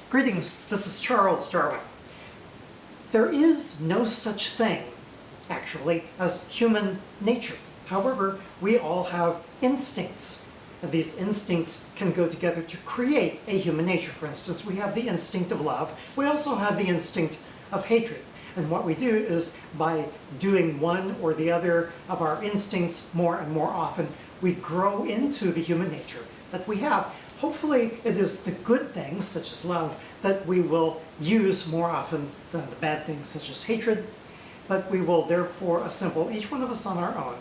Greetings, this is Charles Darwin. There is no such thing, actually, as human nature. However, we all have instincts, and these instincts can go together to create a human nature. For instance, we have the instinct of love. We also have the instinct of hatred. And what we do is, by doing one or the other of our instincts more and more often, we grow into the human nature that we have. Hopefully it is the good things, such as love, that we will use more often than the bad things, such as hatred. But we will therefore assemble, each one of us on our own,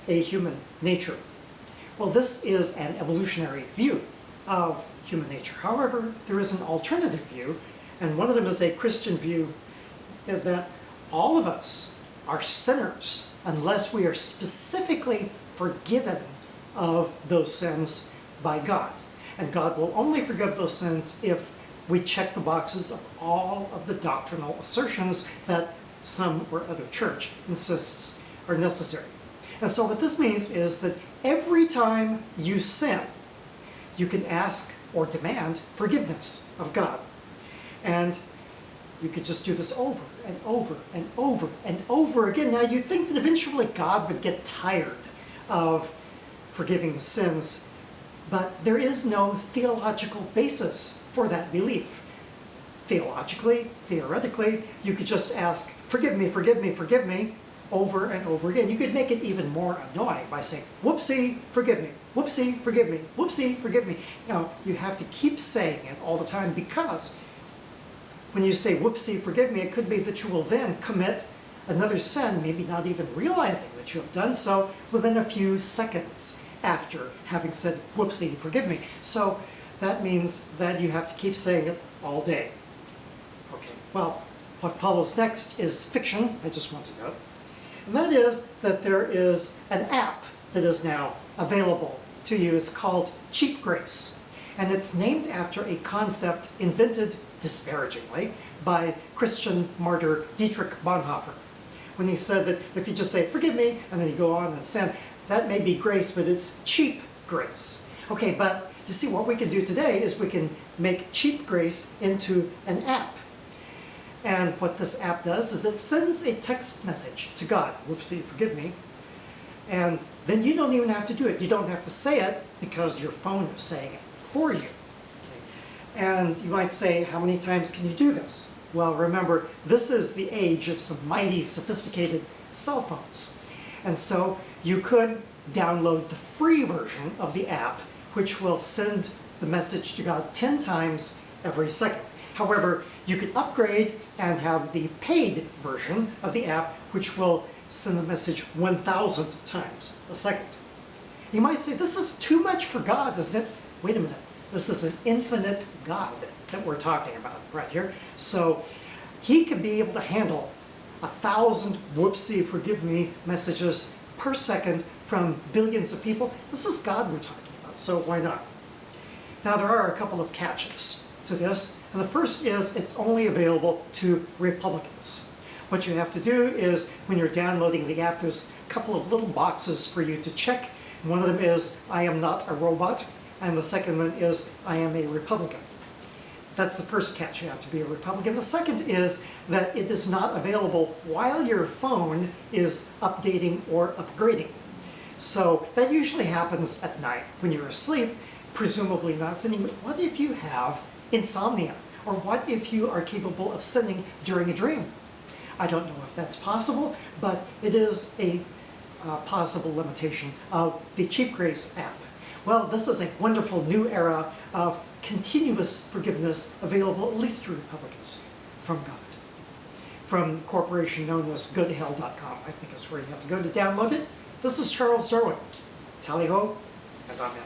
a human nature. Well, this is an evolutionary view of human nature. However, there is an alternative view, and one of them is a Christian view, that all of us are sinners unless we are specifically forgiven of those sins by God. And God will only forgive those sins if we check the boxes of all of the doctrinal assertions that some or other church insists are necessary. And so what this means is that every time you sin, you can ask or demand forgiveness of God. And you could just do this over and over and over and over again. Now, you'd think that eventually God would get tired of forgiving the sins, but there is no theological basis for that belief. Theologically, theoretically, you could just ask, forgive me, forgive me, forgive me, over and over again. You could make it even more annoying by saying, whoopsie, forgive me, whoopsie, forgive me, whoopsie, forgive me. Now, you have to keep saying it all the time, because when you say whoopsie, forgive me, it could be that you will then commit another sin, maybe not even realizing that you have done so, within a few seconds after having said whoopsie, forgive me. So that means that you have to keep saying it all day. Okay, well, what follows next is fiction, I just want to note. And that is that there is an app that is now available to you. It's called CheapGrace. And it's named after a concept invented disparagingly by Christian martyr Dietrich Bonhoeffer, when he said that if you just say, forgive me, and then you go on and sin, that may be grace, but it's cheap grace. Okay, but you see, what we can do today is we can make CheapGrace into an app. And what this app does is it sends a text message to God, whoopsie, forgive me, and then you don't even have to do it. You don't have to say it, because your phone is saying it for you. Okay. And you might say, how many times can you do this? Well, remember, this is the age of some mighty sophisticated cell phones. And so you could download the free version of the app, which will send the message to God 10 times every second. However, you could upgrade and have the paid version of the app, which will send the message 1,000 times a second. You might say, this is too much for God, isn't it? Wait a minute. This is an infinite God that we're talking about right here. So he could be able to handle 1,000 whoopsie, forgive me messages per second from billions of people. This is God we're talking about, so why not? Now, there are a couple of catches to this. And the first is it's only available to Republicans. What you have to do is, when you're downloading the app, there's a couple of little boxes for you to check. One of them is, I am not a robot. And the second one is, I am a Republican. That's the first catch. You have to be a Republican. The second is that it is not available while your phone is updating or upgrading. So that usually happens at night when you're asleep, presumably not sinning. But what if you have insomnia? Or what if you are capable of sinning during a dream? I don't know if that's possible, but it is a possible limitation of the CheapGrace app. Well, this is a wonderful new era of continuous forgiveness available, at least to Republicans, from God. From a corporation known as goodhell.com, I think is where you have to go to download it. This is Charles Darwin. Tally ho, and amen.